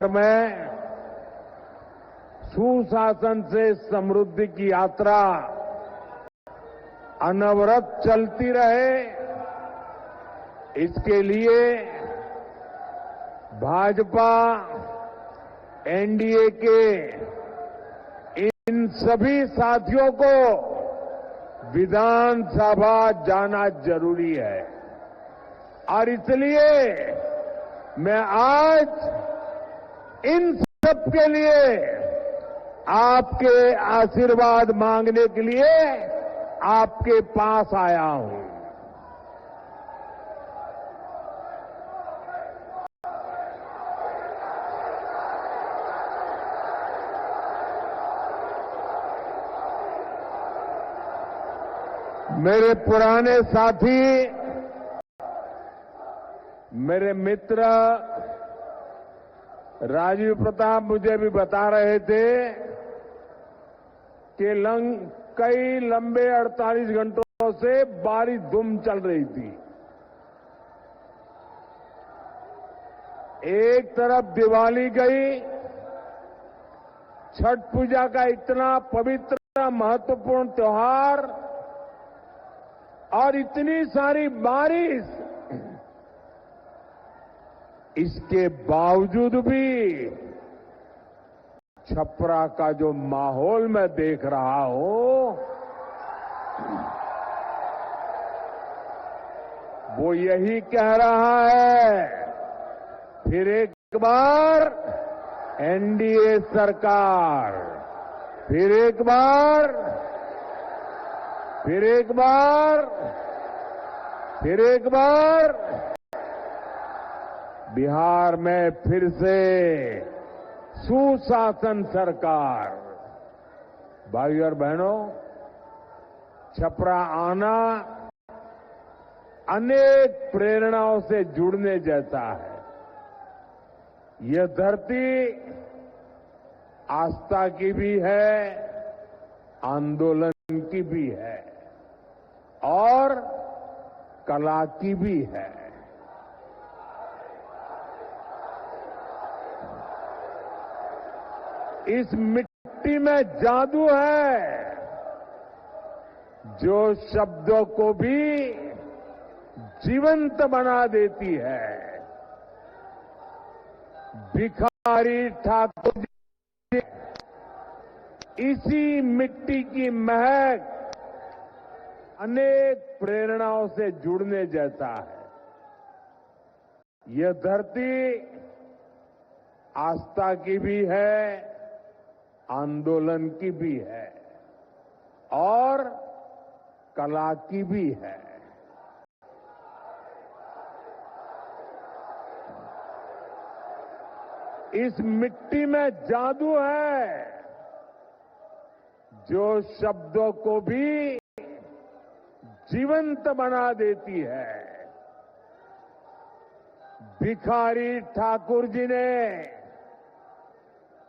में सुशासन से समृद्धि की यात्रा अनवरत चलती रहे, इसके लिए भाजपा एनडीए के इन सभी साथियों को विधानसभा जाना जरूरी है। और इसलिए मैं आज इन सबके लिए आपके आशीर्वाद मांगने के लिए आपके पास आया हूं। मेरे पुराने साथी, मेरे मित्र राजीव प्रताप मुझे भी बता रहे थे कि कई लंबे 48 घंटों से बारिश धूम चल रही थी। एक तरफ दिवाली गई, छठ पूजा का इतना पवित्र महत्वपूर्ण त्योहार, और इतनी सारी बारिश, इसके बावजूद भी छपरा का जो माहौल मैं देख रहा हूं, वो यही कह रहा है, फिर एक बार एनडीए सरकार, फिर एक बार, फिर एक बार, फिर एक बार बिहार में फिर से सुशासन सरकार। भाइयों और बहनों, छपरा आना अनेक प्रेरणाओं से जुड़ने जैसा है। यह धरती आस्था की भी है, आंदोलन की भी है और कला की भी है। इस मिट्टी में जादू है जो शब्दों को भी जीवंत बना देती है। भिखारी ठाकुर जी, इसी मिट्टी की महक अनेक प्रेरणाओं से जुड़ने जैसा है। यह धरती आस्था की भी है, आंदोलन की भी है और कला की भी है। इस मिट्टी में जादू है जो शब्दों को भी जीवंत बना देती है। भिखारी ठाकुर जी ने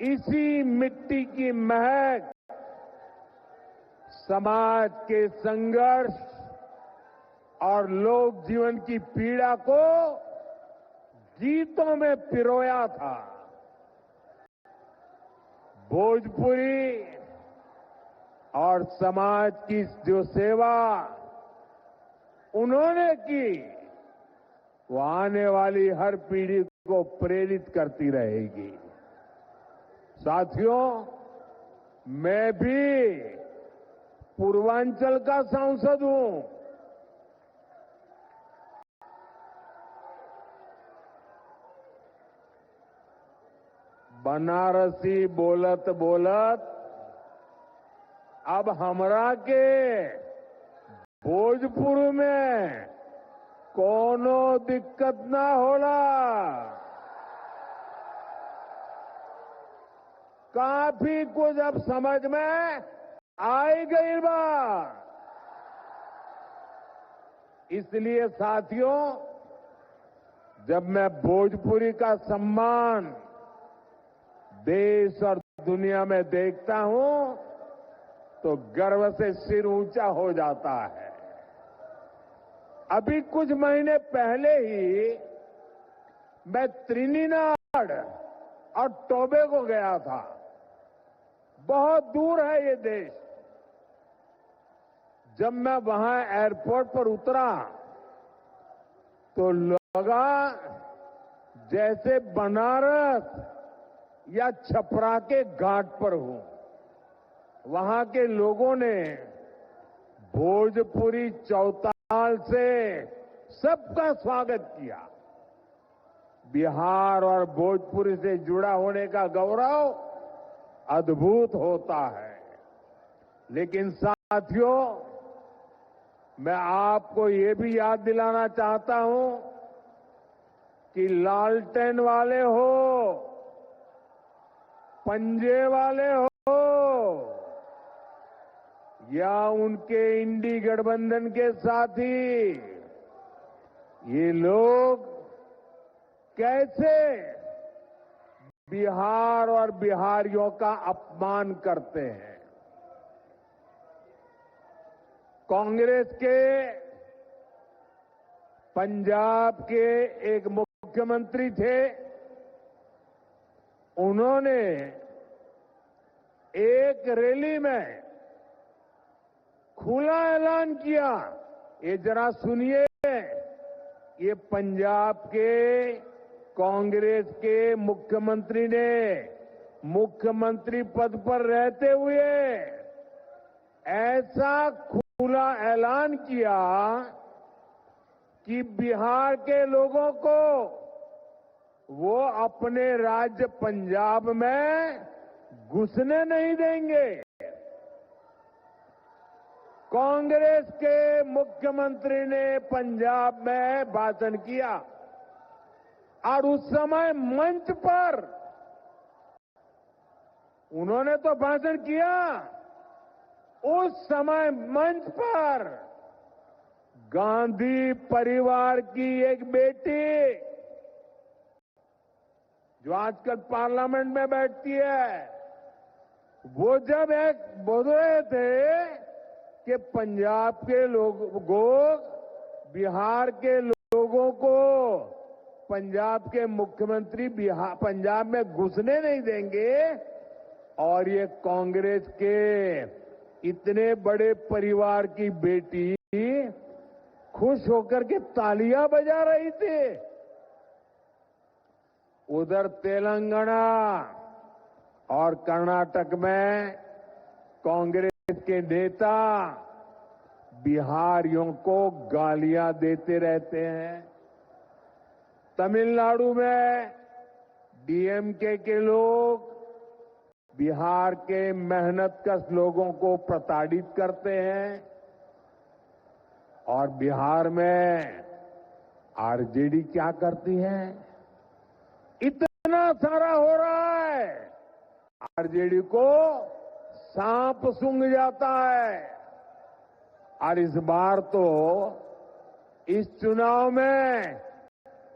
इसी मिट्टी की महक समाज के संघर्ष और लोक जीवन की पीड़ा को गीतों में पिरोया था। भोजपुरी और समाज की जो सेवा उन्होंने की, वो आने वाली हर पीढ़ी को प्रेरित करती रहेगी। साथियों, मैं भी पूर्वांचल का सांसद हूं। बनारसी बोलत बोलत अब हमरा के भोजपुर में कोनो दिक्कत ना होला। काफी कुछ अब समझ में आई गई बात। इसलिए साथियों, जब मैं भोजपुरी का सम्मान देश और दुनिया में देखता हूं तो गर्व से सिर ऊंचा हो जाता है। अभी कुछ महीने पहले ही मैं त्रिनिदाद और टोबैगो गया था। बहुत दूर है ये देश। जब मैं वहां एयरपोर्ट पर उतरा तो लगा जैसे बनारस या छपरा के घाट पर हूं। वहां के लोगों ने भोजपुरी चौताल से सबका स्वागत किया। बिहार और भोजपुरी से जुड़ा होने का गौरव अद्भुत होता है। लेकिन साथियों, मैं आपको ये भी याद दिलाना चाहता हूं कि लालटेन वाले हो, पंजे वाले हो या उनके इंडी गठबंधन के साथी, ये लोग कैसे बिहार और बिहारियों का अपमान करते हैं। कांग्रेस के पंजाब के एक मुख्यमंत्री थे। उन्होंने एक रैली में खुला ऐलान किया। ये जरा सुनिए, ये पंजाब के कांग्रेस के मुख्यमंत्री ने मुख्यमंत्री पद पर रहते हुए ऐसा खुला ऐलान किया कि बिहार के लोगों को वो अपने राज्य पंजाब में घुसने नहीं देंगे। कांग्रेस के मुख्यमंत्री ने पंजाब में भाषण किया और उस समय मंच पर उन्होंने तो भाषण किया, उस समय मंच पर गांधी परिवार की एक बेटी जो आजकल पार्लियामेंट में बैठती है, वो जब एक बोल रहे थे कि पंजाब के लोगों, बिहार के लोगों को पंजाब के मुख्यमंत्री पंजाब में घुसने नहीं देंगे, और ये कांग्रेस के इतने बड़े परिवार की बेटी खुश होकर के तालियां बजा रही थी। उधर तेलंगाना और कर्नाटक में कांग्रेस के नेता बिहारियों को गालियां देते रहते हैं। तमिलनाडु में डीएमके के लोग बिहार के मेहनतकश लोगों को प्रताड़ित करते हैं, और बिहार में आरजेडी क्या करती है? इतना सारा हो रहा है, आरजेडी को सांप सूंघ जाता है। और इस बार तो इस चुनाव में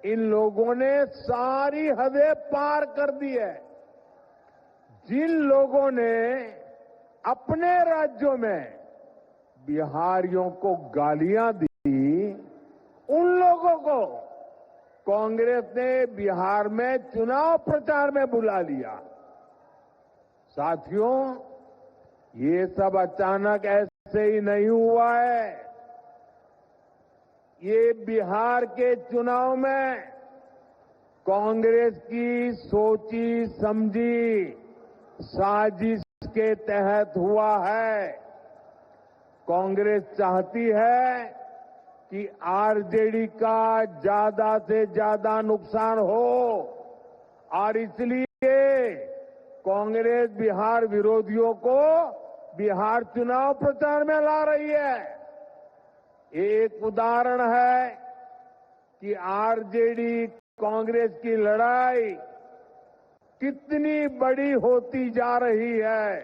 इन लोगों ने सारी हदें पार कर दी है। जिन लोगों ने अपने राज्यों में बिहारियों को गालियां दी, उन लोगों को कांग्रेस ने बिहार में चुनाव प्रचार में बुला लिया। साथियों, ये सब अचानक ऐसे ही नहीं हुआ है। ये बिहार के चुनाव में कांग्रेस की सोची समझी साजिश के तहत हुआ है। कांग्रेस चाहती है कि आरजेडी का ज्यादा से ज्यादा नुकसान हो, और इसलिए कांग्रेस बिहार विरोधियों को बिहार चुनाव प्रचार में ला रही है। एक उदाहरण है कि आरजेडी कांग्रेस की लड़ाई कितनी बड़ी होती जा रही है।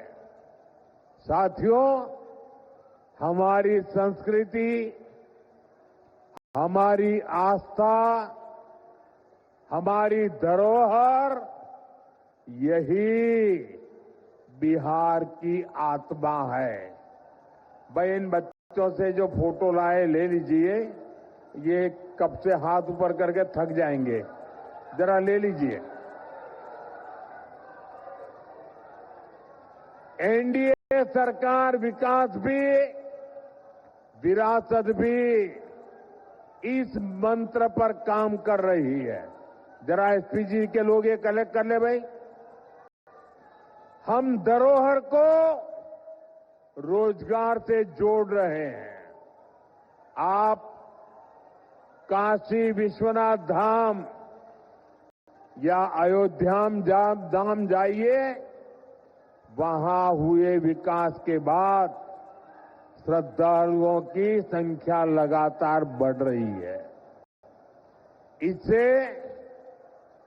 साथियों, हमारी संस्कृति, हमारी आस्था, हमारी धरोहर, यही बिहार की आत्मा है। भाई, इन बच्चों से जो फोटो लाए ले लीजिए। ये कब से हाथ ऊपर करके थक जाएंगे, जरा ले लीजिए। एनडीए सरकार विकास भी विरासत भी इस मंत्र पर काम कर रही है। जरा एसपीजी के लोग ये कलेक्ट कर ले भाई। हम धरोहर को रोजगार से जोड़ रहे हैं। आप काशी विश्वनाथ धाम या अयोध्या धाम जाइए, वहां हुए विकास के बाद श्रद्धालुओं की संख्या लगातार बढ़ रही है। इससे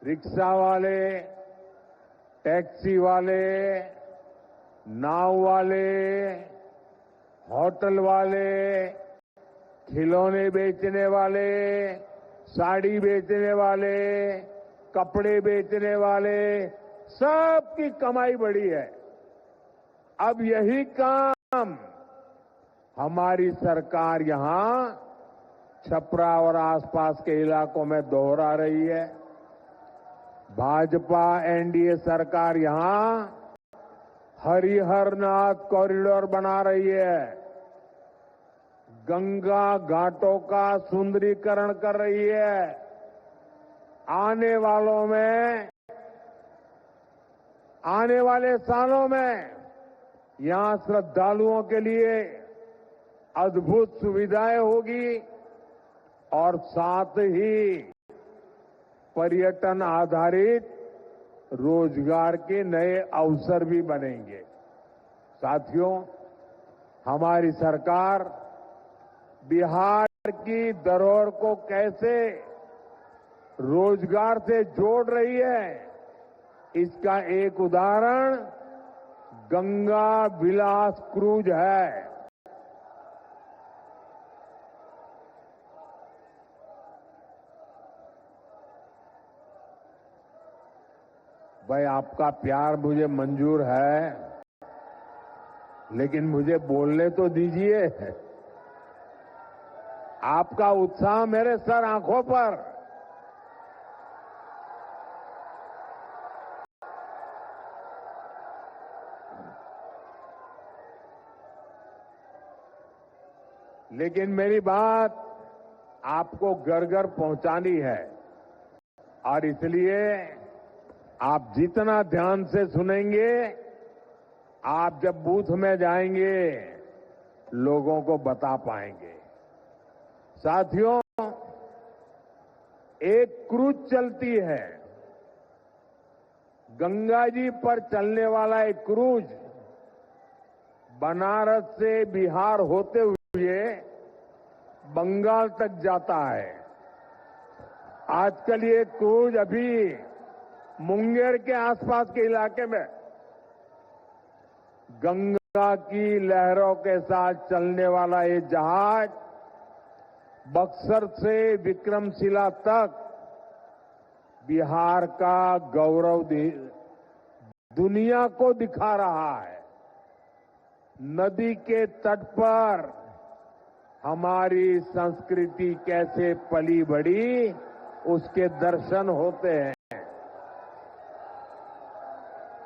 रिक्शा वाले, टैक्सी वाले, नाव वाले, होटल वाले, खिलौने बेचने वाले, साड़ी बेचने वाले, कपड़े बेचने वाले, सबकी कमाई बढ़ी है। अब यही काम हमारी सरकार यहां छपरा और आसपास के इलाकों में दोहरा रही है। भाजपा एनडीए सरकार यहां हरिहरनाथ कॉरिडोर बना रही है, गंगा घाटों का सुंदरीकरण कर रही है। आने वाले सालों में यहां श्रद्धालुओं के लिए अद्भुत सुविधाएं होगी और साथ ही पर्यटन आधारित रोजगार के नए अवसर भी बनेंगे। साथियों, हमारी सरकार बिहार की धरोहर को कैसे रोजगार से जोड़ रही है, इसका एक उदाहरण गंगा विलास क्रूज है। भाई, आपका प्यार मुझे मंजूर है, लेकिन मुझे बोलने तो दीजिए। आपका उत्साह मेरे सर आंखों पर। लेकिन मेरी बात आपको घर घर पहुंचानी है, और इसलिए आप जितना ध्यान से सुनेंगे, आप जब बूथ में जाएंगे लोगों को बता पाएंगे। साथियों, एक क्रूज चलती है, गंगा जी पर चलने वाला एक क्रूज बनारस से बिहार होते हुए बंगाल तक जाता है। आजकल ये क्रूज अभी मुंगेर के आसपास के इलाके में गंगा की लहरों के साथ चलने वाला ये जहाज बक्सर से विक्रमशिला तक बिहार का गौरव दुनिया को दिखा रहा है। नदी के तट पर हमारी संस्कृति कैसे पली बढ़ी, उसके दर्शन होते हैं।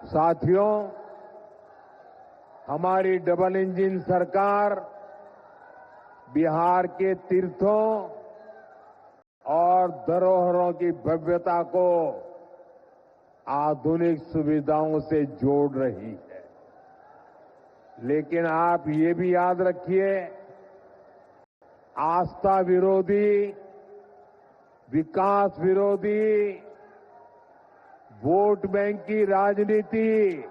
साथियों, हमारी डबल इंजन सरकार बिहार के तीर्थों और धरोहरों की भव्यता को आधुनिक सुविधाओं से जोड़ रही है। लेकिन आप ये भी याद रखिए, आस्था विरोधी, विकास विरोधी, वोट बैंक की राजनीति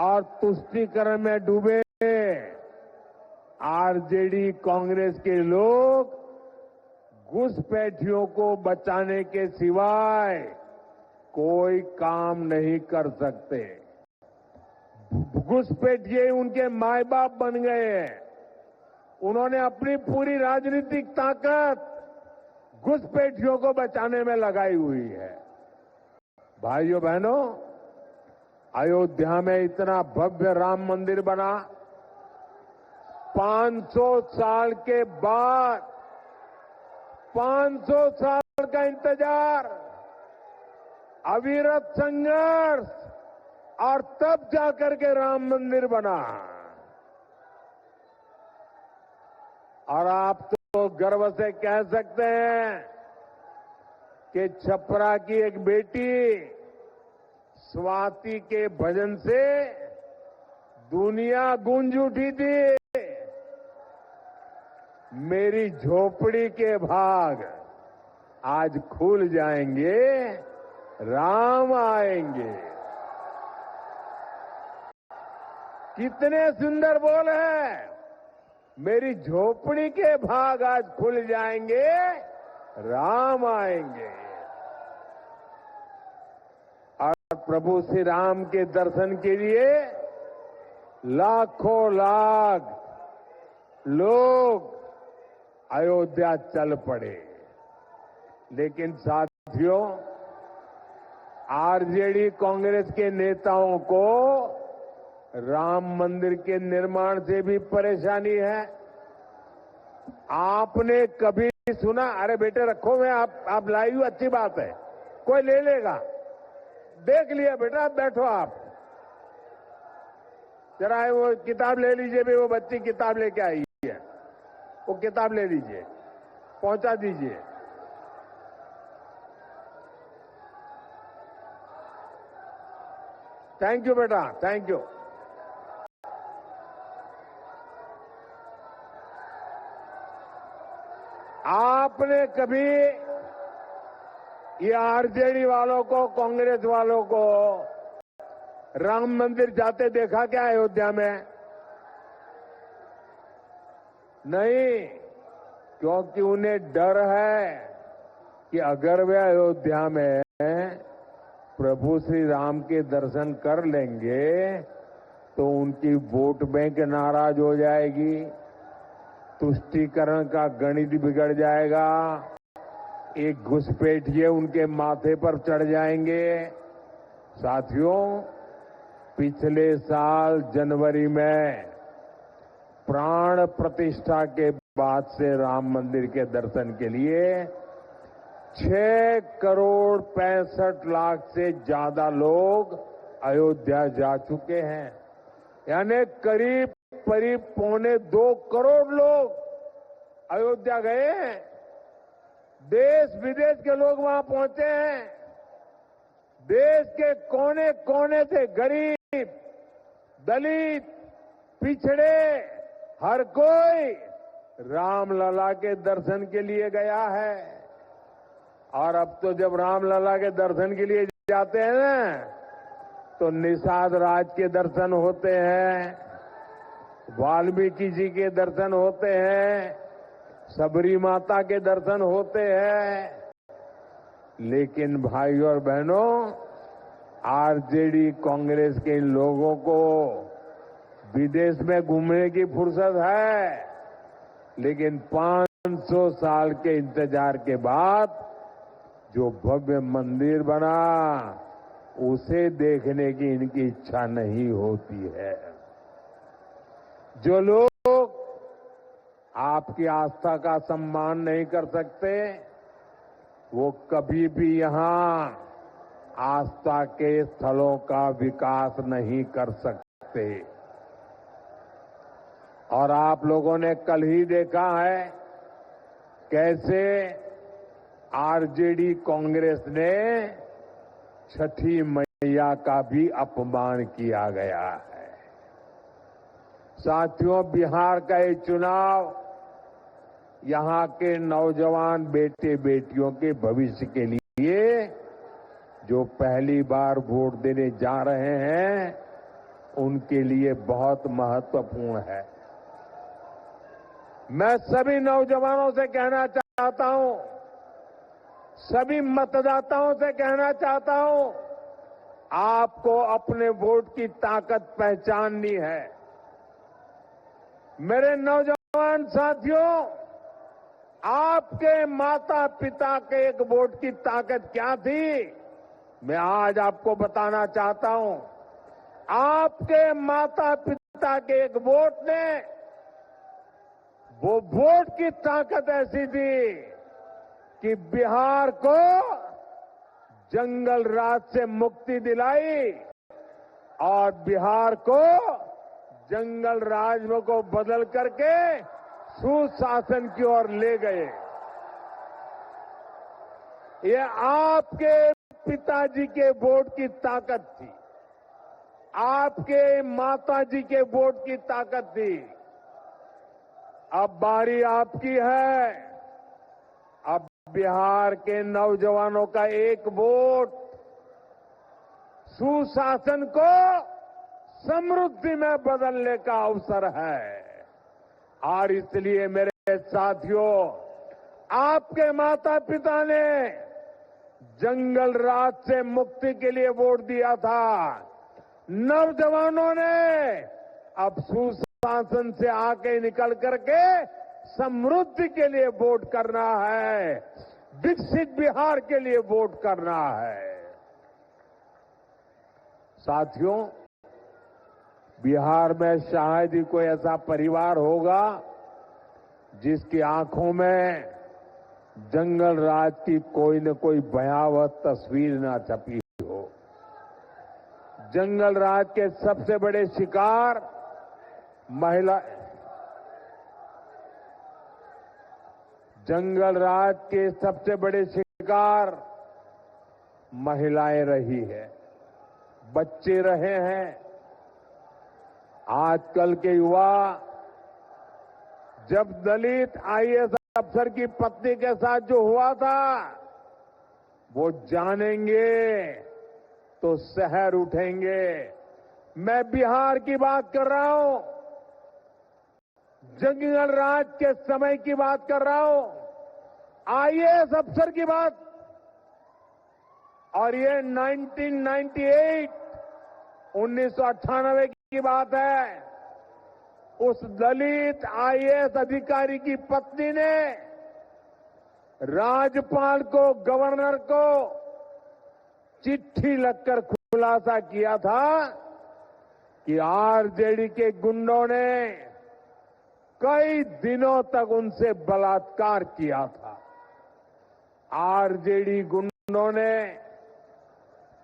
और तुष्टीकरण में डूबे आरजेडी कांग्रेस के लोग घुसपैठियों को बचाने के सिवाय कोई काम नहीं कर सकते। घुसपैठिए उनके माए बाप बन गए हैं। उन्होंने अपनी पूरी राजनीतिक ताकत घुसपैठियों को बचाने में लगाई हुई है। भाइयों बहनों, अयोध्या में इतना भव्य राम मंदिर बना, 500 साल के बाद 500 साल का इंतजार, अविरत संघर्ष, और तब जाकर के राम मंदिर बना। और आप तो गर्व से कह सकते हैं कि छपरा की एक बेटी स्वाति के भजन से दुनिया गूंज उठी थी। मेरी झोपड़ी के भाग आज खुल जाएंगे, राम आएंगे। कितने सुंदर बोल है। मेरी झोपड़ी के भाग आज खुल जाएंगे, राम आएंगे। और प्रभु श्री राम के दर्शन के लिए लाखों लाख लोग अयोध्या चल पड़े। लेकिन साथियों, आरजेडी कांग्रेस के नेताओं को राम मंदिर के निर्माण से भी परेशानी है। आपने कभी सुना? अरे बेटे रखो, मैं आप लाई हूं, अच्छी बात है, कोई ले लेगा। देख लिया बेटा, आप बैठो। आप जरा वो किताब ले लीजिए भी, वो बच्ची किताब लेके आई है, वो किताब ले लीजिए, पहुंचा दीजिए। थैंक यू बेटा, थैंक यू। आपने कभी ये आरजेडी वालों को, कांग्रेस वालों को राम मंदिर जाते देखा क्या अयोध्या में? नहीं, क्योंकि उन्हें डर है कि अगर वे अयोध्या में प्रभु श्री राम के दर्शन कर लेंगे तो उनकी वोट बैंक नाराज हो जाएगी, तुष्टीकरण का गणित बिगड़ जाएगा, एक घुसपैठिए उनके माथे पर चढ़ जाएंगे। साथियों, पिछले साल जनवरी में प्राण प्रतिष्ठा के बाद से राम मंदिर के दर्शन के लिए 6 करोड़ 65 लाख से ज्यादा लोग अयोध्या जा चुके हैं। यानी करीब 2 करोड़ लोग अयोध्या गए हैं। देश विदेश के लोग वहां पहुंचे हैं। देश के कोने कोने से गरीब, दलित, पिछड़े, हर कोई रामलला के दर्शन के लिए गया है। और अब तो जब रामलला के दर्शन के लिए जाते हैं ना, तो निषाद राज के दर्शन होते हैं, वाल्मीकि जी के दर्शन होते हैं, सबरी माता के दर्शन होते हैं। लेकिन भाई और बहनों, आरजेडी कांग्रेस के इन लोगों को विदेश में घूमने की फुर्सत है, लेकिन 500 साल के इंतजार के बाद जो भव्य मंदिर बना, उसे देखने की इनकी इच्छा नहीं होती है। जो लोग आपकी आस्था का सम्मान नहीं कर सकते, वो कभी भी यहां आस्था के स्थलों का विकास नहीं कर सकते। और आप लोगों ने कल ही देखा है कैसे आरजेडी कांग्रेस ने छठी मैया का भी अपमान किया गया है। साथियों, बिहार का ये चुनाव यहां के नौजवान बेटे बेटियों के भविष्य के लिए जो पहली बार वोट देने जा रहे हैं, उनके लिए बहुत महत्वपूर्ण है। मैं सभी नौजवानों से कहना चाहता हूं, सभी मतदाताओं से कहना चाहता हूं, आपको अपने वोट की ताकत पहचाननी है। मेरे नौजवान साथियों, आपके माता पिता के एक वोट की ताकत क्या थी, मैं आज आपको बताना चाहता हूं। आपके माता पिता के एक वोट ने, वो वोट की ताकत ऐसी थी कि बिहार को जंगल राज से मुक्ति दिलाई और बिहार को जंगल राज को बदल करके सुशासन की ओर ले गए। ये आपके पिताजी के वोट की ताकत थी, आपके माताजी के वोट की ताकत थी। अब बारी आपकी है। अब बिहार के नौजवानों का एक वोट सुशासन को समृद्धि में बदलने का अवसर है। और इसलिए मेरे साथियों, आपके माता पिता ने जंगल राज से मुक्ति के लिए वोट दिया था। नौजवानों ने अब सुशासन से आके निकल करके समृद्धि के लिए वोट करना है, विकसित बिहार के लिए वोट करना है। साथियों, बिहार में शायद ही कोई ऐसा परिवार होगा जिसकी आंखों में जंगल राज की कोई न कोई भयावह तस्वीर न छपी हो। जंगल राज के सबसे बड़े शिकार जंगल राज के सबसे बड़े शिकार महिलाएं रही है, बच्चे रहे हैं। आजकल के युवा जब दलित आईएएस अफसर की पत्नी के साथ जो हुआ था वो जानेंगे तो शहर उठेंगे। मैं बिहार की बात कर रहा हूं, जंगल राज के समय की बात कर रहा हूं, आईएएस अफसर की बात। और ये 1998 की बात है। उस दलित आईएएस अधिकारी की पत्नी ने राज्यपाल को, गवर्नर को चिट्ठी लिखकर खुलासा किया था कि आरजेडी के गुंडों ने कई दिनों तक उनसे बलात्कार किया था। आरजेडी गुंडों ने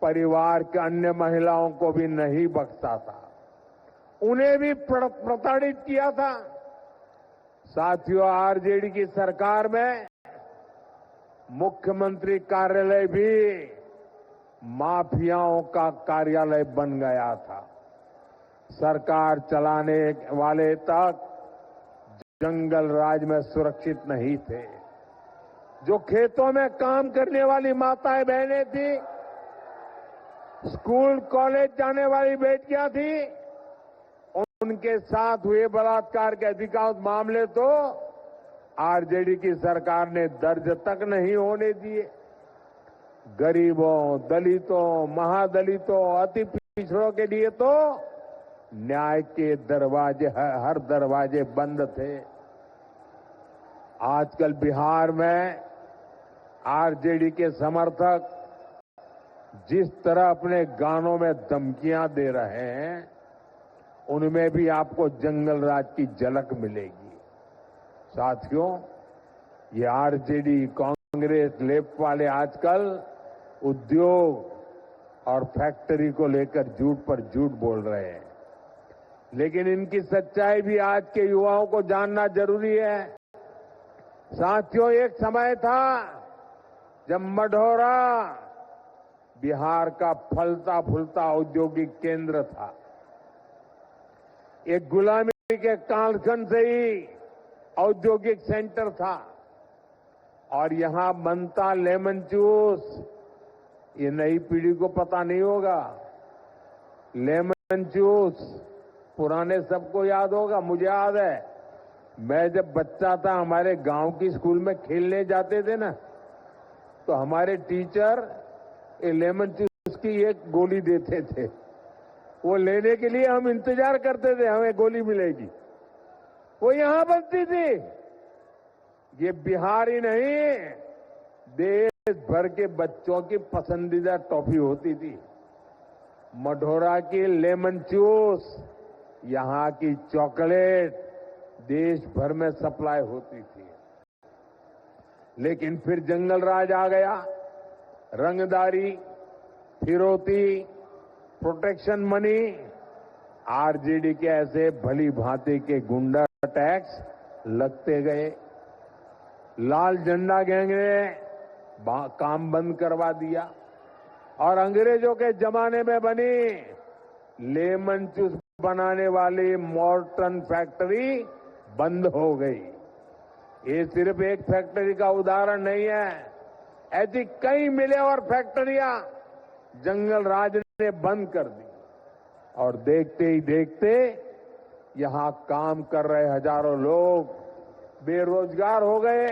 परिवार के अन्य महिलाओं को भी नहीं बख्शा था, उन्हें भी प्रताड़ित किया था। साथियों, आरजेडी की सरकार में मुख्यमंत्री कार्यालय भी माफियाओं का कार्यालय बन गया था। सरकार चलाने वाले तक जंगल राज में सुरक्षित नहीं थे। जो खेतों में काम करने वाली माताएं बहनें थी, स्कूल कॉलेज जाने वाली बेटियां थी, उनके साथ हुए बलात्कार के अधिकांश मामले तो आरजेडी की सरकार ने दर्ज तक नहीं होने दिए। गरीबों, दलितों, महादलितों, अति पिछड़ों के लिए तो न्याय के दरवाजे, हर दरवाजे बंद थे। आजकल बिहार में आरजेडी के समर्थक जिस तरह अपने गानों में धमकियां दे रहे हैं, उनमें भी आपको जंगल राज की झलक मिलेगी। साथियों, ये आरजेडी, कांग्रेस, लेफ्ट वाले आजकल उद्योग और फैक्ट्री को लेकर झूठ पर झूठ बोल रहे हैं, लेकिन इनकी सच्चाई भी आज के युवाओं को जानना जरूरी है। साथियों, एक समय था जब मढ़ौरा बिहार का फलता फूलता औद्योगिक केंद्र था। एक गुलामी के कालखंड से ही औद्योगिक सेंटर था और यहां बनता लेमन जूस, ये नई पीढ़ी को पता नहीं होगा। लेमन जूस पुराने सबको याद होगा, मुझे याद है। मैं जब बच्चा था, हमारे गांव की स्कूल में खेलने जाते थे ना, तो हमारे टीचर ये लेमन जूस की एक गोली देते थे। वो लेने के लिए हम इंतजार करते थे, हमें गोली मिलेगी। वो यहां बनती थी। ये बिहार ही नहीं, देश भर के बच्चों की पसंदीदा टॉफी होती थी। मढ़ौरा की लेमन जूस, यहां की चॉकलेट देश भर में सप्लाई होती थी। लेकिन फिर जंगल राज आ गया। रंगदारी, फिरौती, प्रोटेक्शन मनी, आरजेडी के ऐसे भली भांति के गुंडा टैक्स लगते गए। लाल झंडा गैंग ने काम बंद करवा दिया और अंग्रेजों के जमाने में बनी लेमन जूस बनाने वाली मॉर्टन फैक्ट्री बंद हो गई। ये सिर्फ एक फैक्ट्री का उदाहरण नहीं है, ऐसी कई मिलें और फैक्ट्रियां जंगल राज ने बंद कर दी और देखते ही देखते यहां काम कर रहे हजारों लोग बेरोजगार हो गए।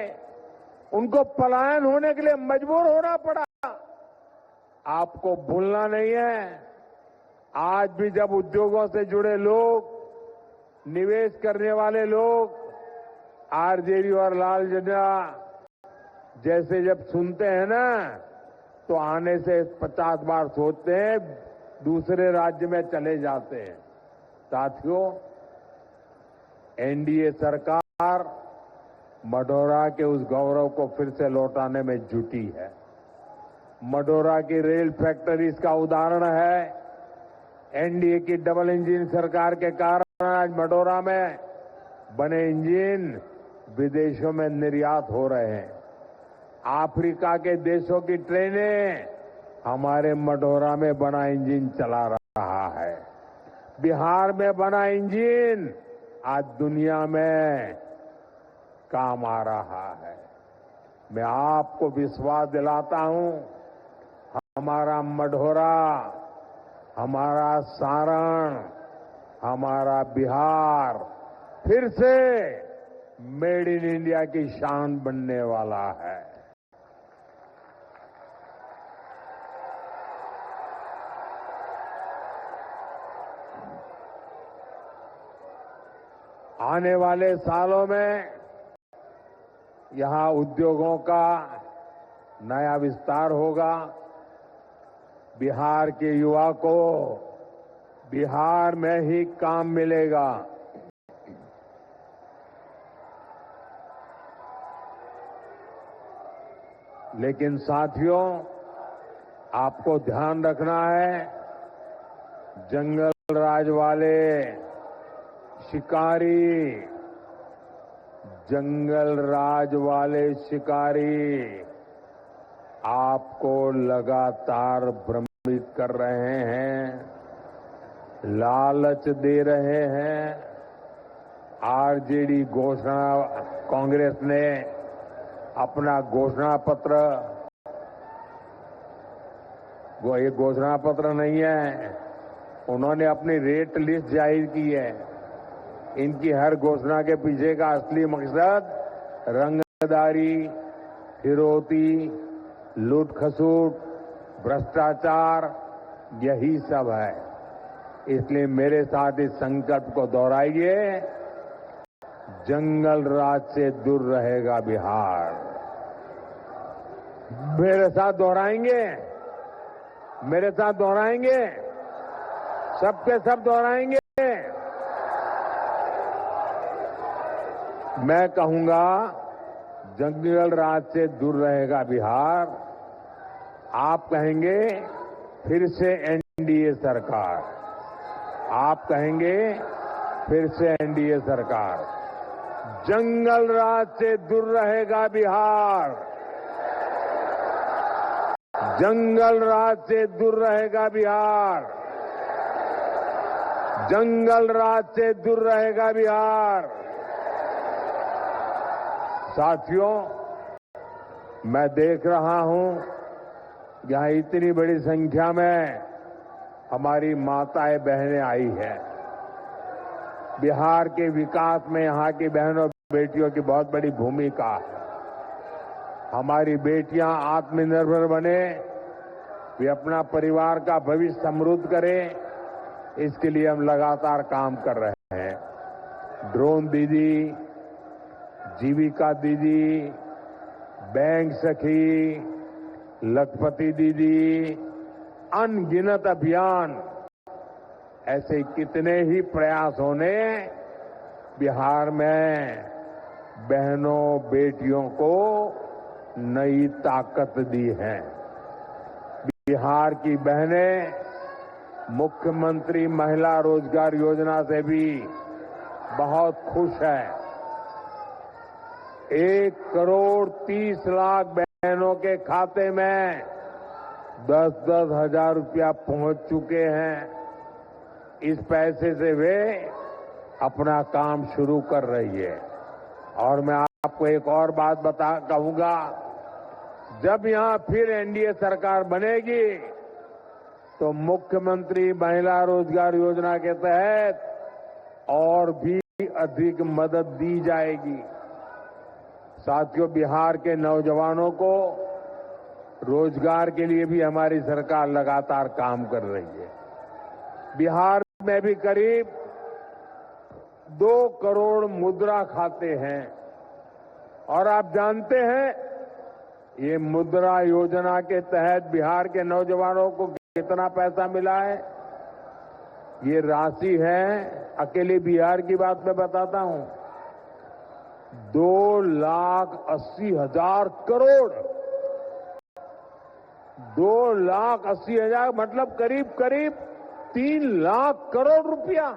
उनको पलायन होने के लिए मजबूर होना पड़ा। आपको भूलना नहीं है, आज भी जब उद्योगों से जुड़े लोग, निवेश करने वाले लोग आरजेडी और लाल झंडा जैसे जब सुनते हैं ना, तो आने से 50 बार सोचते हैं, दूसरे राज्य में चले जाते हैं। साथियों, एनडीए सरकार मढौरा के उस गौरव को फिर से लौटाने में जुटी है। मढौरा की रेल फैक्ट्री इसका उदाहरण है। एनडीए की डबल इंजन सरकार के कारण आज मढौरा में बने इंजन विदेशों में निर्यात हो रहे हैं। अफ्रीका के देशों की ट्रेनें हमारे मढौरा में बना इंजन चला रहा है। बिहार में बना इंजन आज दुनिया में काम आ रहा है। मैं आपको विश्वास दिलाता हूं, हमारा मढौरा, हमारा सारण, हमारा बिहार फिर से मेड इन इंडिया की शान बनने वाला है। आने वाले सालों में यहां उद्योगों का नया विस्तार होगा। बिहार के युवा को बिहार में ही काम मिलेगा। लेकिन साथियों, आपको ध्यान रखना है, जंगल राज वाले शिकारी, जंगल राज वाले शिकारी आपको लगातार भ्रमित कर रहे हैं, लालच दे रहे हैं। आरजेडी घोषणा, कांग्रेस ने अपना घोषणा पत्र, वो ये घोषणा पत्र नहीं है, उन्होंने अपनी रेट लिस्ट जाहिर की है। इनकी हर घोषणा के पीछे का असली मकसद रंगदारी, फिरौती, लूट खसूट, भ्रष्टाचार, यही सब है। इसलिए मेरे साथ इस संकल्प को दोहराइए, जंगल राज से दूर रहेगा बिहार। मेरे साथ दोहराएंगे, मेरे साथ दोहराएंगे, सबके सब दोहराएंगे। मैं कहूंगा, जंगल राज से दूर रहेगा बिहार। आप कहेंगे फिर से एनडीए सरकार, आप कहेंगे फिर से एनडीए सरकार। जंगल राज से दूर रहेगा बिहार, जंगल राज से दूर रहेगा बिहार, जंगल राज से दूर रहेगा बिहार। साथियों, मैं देख रहा हूं यहां इतनी बड़ी संख्या में हमारी माताएं बहनें आई हैं। बिहार के विकास में यहां की बहनों बेटियों की बहुत बड़ी भूमिका है। हमारी बेटियां आत्मनिर्भर बने, वे अपना परिवार का भविष्य समृद्ध करें, इसके लिए हम लगातार काम कर रहे हैं। ड्रोन दीदी, जीविका दीदी, बैंक सखी, लखपति दीदी, अनगिनत अभियान, ऐसे कितने ही प्रयासों ने बिहार में बहनों बेटियों को नई ताकत दी है। बिहार की बहनें मुख्यमंत्री महिला रोजगार योजना से भी बहुत खुश है। 1,30,00,000 बहनों के खाते में 10-10 हजार रुपया पहुंच चुके हैं। इस पैसे से वे अपना काम शुरू कर रही है। और मैं आपको एक और बात कहूंगा, जब यहां फिर एनडीए सरकार बनेगी तो मुख्यमंत्री महिला रोजगार योजना के तहत और भी अधिक मदद दी जाएगी। साथियों, बिहार के नौजवानों को रोजगार के लिए भी हमारी सरकार लगातार काम कर रही है। बिहार में भी करीब 2 करोड़ मुद्रा खाते हैं और आप जानते हैं ये मुद्रा योजना के तहत बिहार के नौजवानों को कितना पैसा मिला है। ये राशि है, अकेले बिहार की बात मैं बताता हूं, 2,80,000 करोड़। 2,80,000 मतलब करीब करीब 3 लाख करोड़ रुपया।